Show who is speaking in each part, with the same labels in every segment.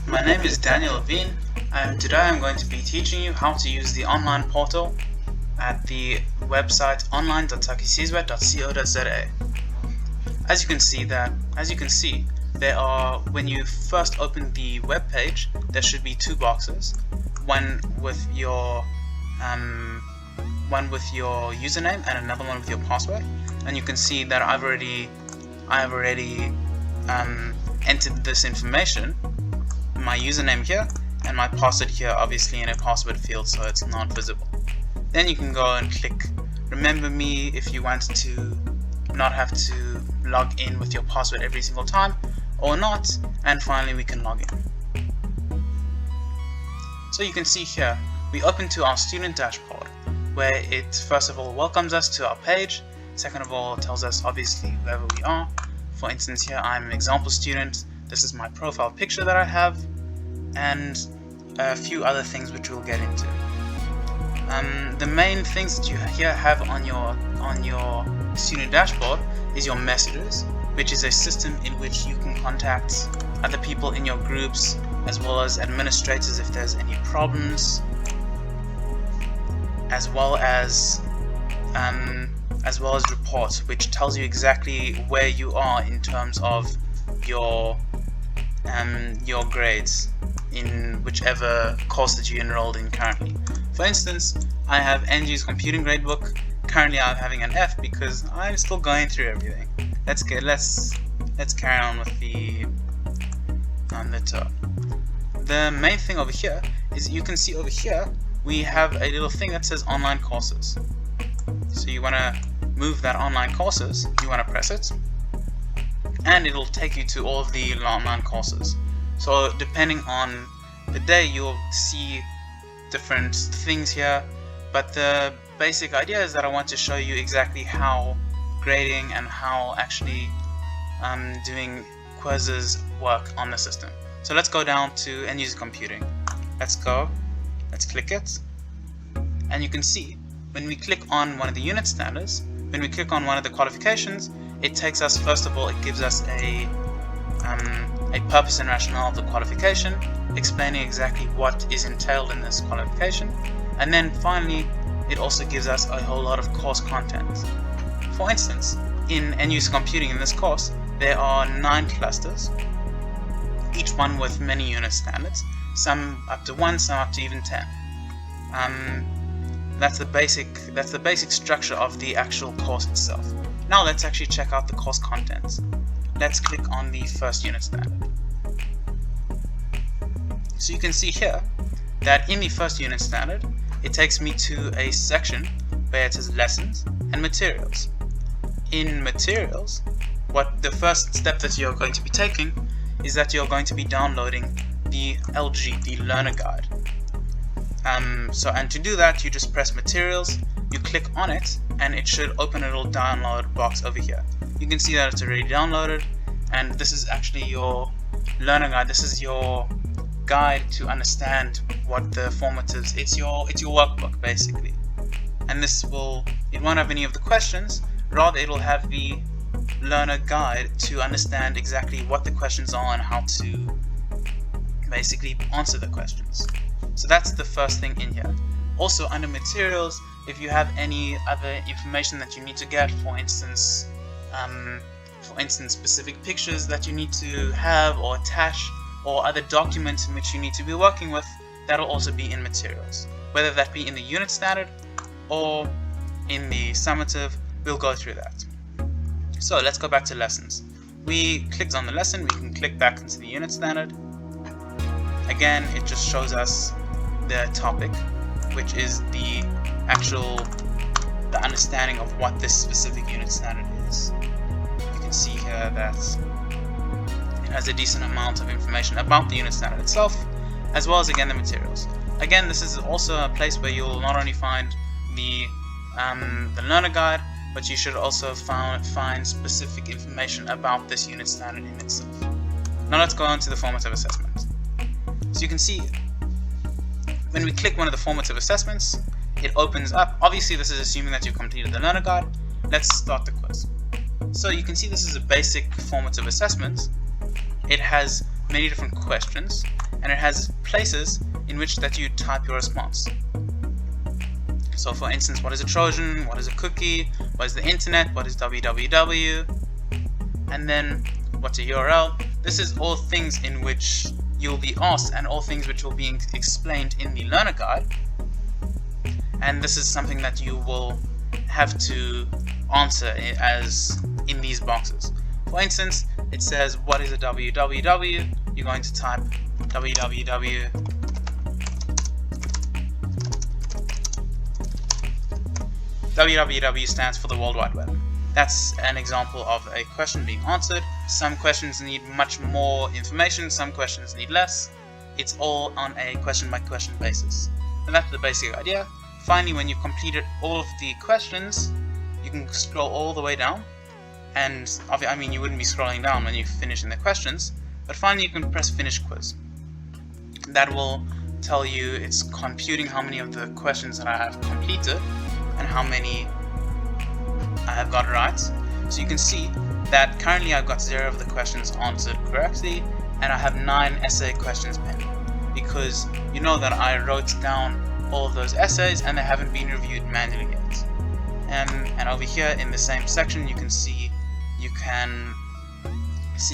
Speaker 1: My name is Daniel Levine, and today I'm going to be teaching you how to use the online portal at the website online.sakhisiswe.co.za. As you can see, there are, when you first open the web page, there should be two boxes, one with your username and another one with your password. And you can see that I've already entered this information, my username here and my password here, obviously in a password field, so it's not visible. Then you can go and click remember me if you want to not have to log in with your password every single time or not, and finally we can log in. So you can see here we open to our student dashboard, where it first of all welcomes us to our page. Second of all, it tells us obviously whoever we are. For instance, here I'm an example student. This is my profile picture that I have, and a few other things which we'll get into. The main things that you here have on your student dashboard is your messages, which is a system in which you can contact other people in your groups, as well as administrators if there's any problems, as well as reports, which tells you exactly where you are in terms of your grades in whichever course that you enrolled in currently. For instance, I have NG's computing gradebook. Currently I'm having an F because I'm still going through everything. Let's carry on with the tour. The main thing over here is you can see over here we have a little thing that says online courses. So you want to move that online courses, you want to press it, and it'll take you to all of the online courses. So depending on the day you'll see different things here, but the basic idea is that I want to show you exactly how grading and how actually doing quizzes work on the system. So let's go down to end user computing. Let's click it, and you can see when we click on one of the unit standards, when we click on one of the qualifications, it takes us, first of all, it gives us a purpose and rationale of the qualification, explaining exactly what is entailed in this qualification, and then finally it also gives us a whole lot of course content. For instance, in end user computing in this course, there are 9 clusters, each one with many unit standards, some up to 1, some up to even 10. That's the basic structure of the actual course itself. Now let's actually check out the course contents. Let's click on the first unit standard. So you can see here that in the first unit standard, it takes me to a section where it says lessons and materials. In materials, what the first step that you're going to be taking is that you're going to be downloading the LG, the learner guide. And to do that, you just press materials, you click on it, and it should open a little download box over here. You can see that it's already downloaded, and this is actually your learner guide. This is your guide to understand what the formatives. It's your workbook basically, and it won't have any of the questions. Rather, it'll have the learner guide to understand exactly what the questions are and how to basically answer the questions. So that's the first thing in here. Also under materials, if you have any other information that you need to get, for instance specific pictures that you need to have or attach, or other documents in which you need to be working with, that'll also be in materials. Whether that be in the unit standard or in the summative, we'll go through that. So let's go back to lessons. We clicked on the lesson, we can click back into the unit standard. Again, it just shows us the topic, which is the understanding of what this specific unit standard is. You can see here that it has a decent amount of information about the unit standard itself, as well as again the materials. Again, this is also a place where you'll not only find the learner guide, but you should also find specific information about this unit standard in itself. Now let's go on to the formative assessment. So you can see when we click one of the formative assessments, it opens up. Obviously this is assuming that you've completed the learner guide. Let's start the quiz. So you can see this is a basic formative assessment. It has many different questions, and it has places in which that you type your response. So for instance, what is a Trojan, what is a cookie, what is the internet, what is www, and then what's a URL. This is all things in which you'll be asked and all things which will be explained in the learner guide, and this is something that you will have to answer as in these boxes. For instance, it says what is a www, you're going to type www. www stands for the World Wide Web. That's an example of a question being answered. Some questions need much more information, some questions need less. It's all on a question by question basis. And that's the basic idea. Finally, when you've completed all of the questions, you can scroll all the way down. And I mean, you wouldn't be scrolling down when you're finishing the questions, but finally you can press finish quiz. That will tell you it's computing how many of the questions that I have completed and how many I have got right. So you can see that currently I've got 0 of the questions answered correctly, and I have 9 essay questions pending, because you know that I wrote down all of those essays and they haven't been reviewed manually yet. And over here in the same section you can see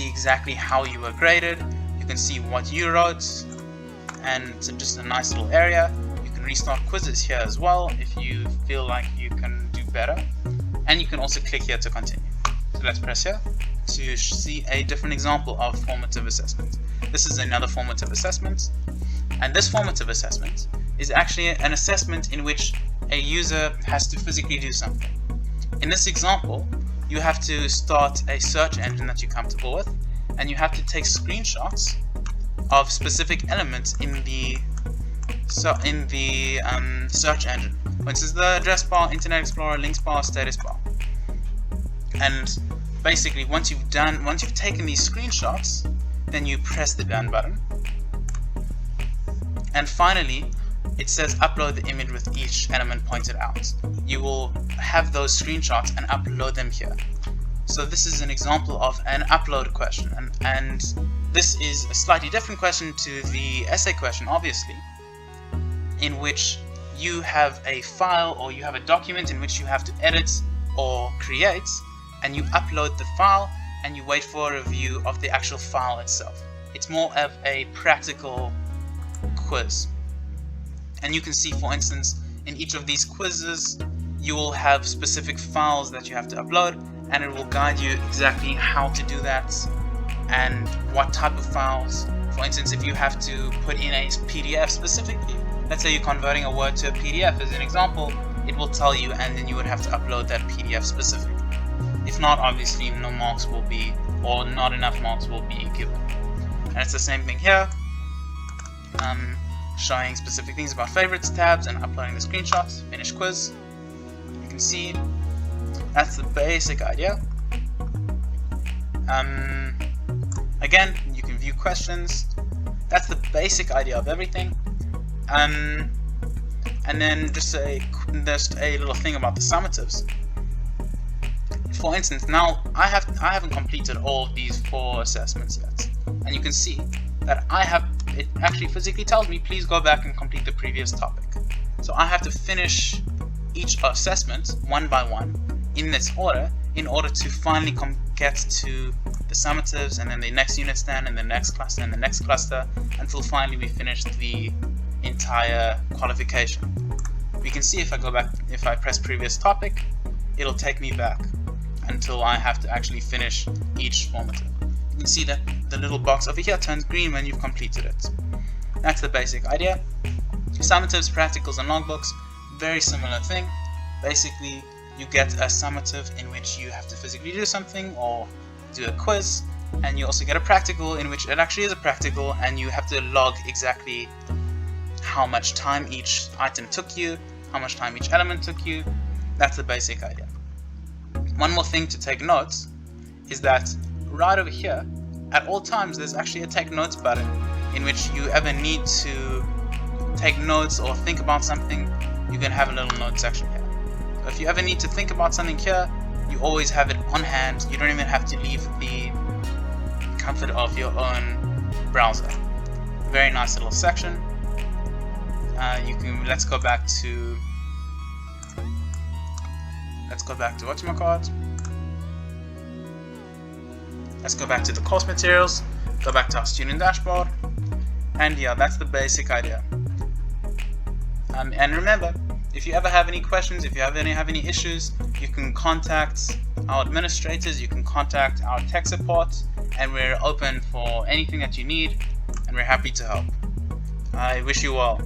Speaker 1: exactly how you were graded, you can see what you wrote, and it's just a nice little area. You can restart quizzes here as well if you feel like you can do better, and you can also click here to continue. So let's press here to see a different example of formative assessment. This is another formative assessment, and this formative assessment is actually an assessment in which a user has to physically do something. In this example, you have to start a search engine that you're comfortable with, and you have to take screenshots of specific elements in the search engine. For instance, the address bar, Internet Explorer, links bar, status bar. And basically, once you've taken these screenshots, then you press the done button. And finally, it says upload the image with each element pointed out. You will have those screenshots and upload them here. So this is an example of an upload question, and this is a slightly different question to the essay question, obviously, in which you have a file or you have a document in which you have to edit or create, and you upload the file and you wait for a review of the actual file itself. It's more of a practical quiz. And you can see, for instance, in each of these quizzes you will have specific files that you have to upload, and it will guide you exactly how to do that and what type of files. For instance, if you have to put in a PDF specifically, let's say you're converting a Word to a PDF as an example, it will tell you, and then you would have to upload that PDF specifically. If not, obviously no marks will be, or not enough marks will be given. And it's the same thing here, showing specific things about favorites, tabs, and uploading the screenshots. Finish quiz. You can see that's the basic idea. Again, you can view questions. That's the basic idea of everything. And then just a little thing about the summatives. For instance, now I haven't completed all of these 4 assessments yet, and you can see that it actually physically tells me please go back and complete the previous topic. So I have to finish each assessment one by one in this order in order to finally get to the summatives, and then the next unit stand, and the next cluster, and the next cluster, until finally we finish the entire qualification. We can see if I go back, if I press previous topic, it'll take me back until I have to actually finish each formative. You can see that the little box over here turns green when you've completed it. That's the basic idea. Summatives, practicals, and logbooks, very similar thing. Basically, you get a summative in which you have to physically do something or do a quiz, and you also get a practical in which it actually is a practical, and you have to log exactly how much time each item took you, how much time each element took you. That's the basic idea. One more thing to take notes is that right over here, at all times, there's actually a take notes button in which you ever need to take notes or think about something, you can have a little note section here. So if you ever need to think about something here, you always have it on hand. You don't even have to leave the comfort of your own browser. Very nice little section. Let's go back to whatchamacallit. Let's go back to the course materials, go back to our student dashboard, and yeah, that's the basic idea. And remember, if you ever have any questions, if you have any issues, you can contact our administrators, you can contact our tech support, and we're open for anything that you need, and we're happy to help. I wish you well.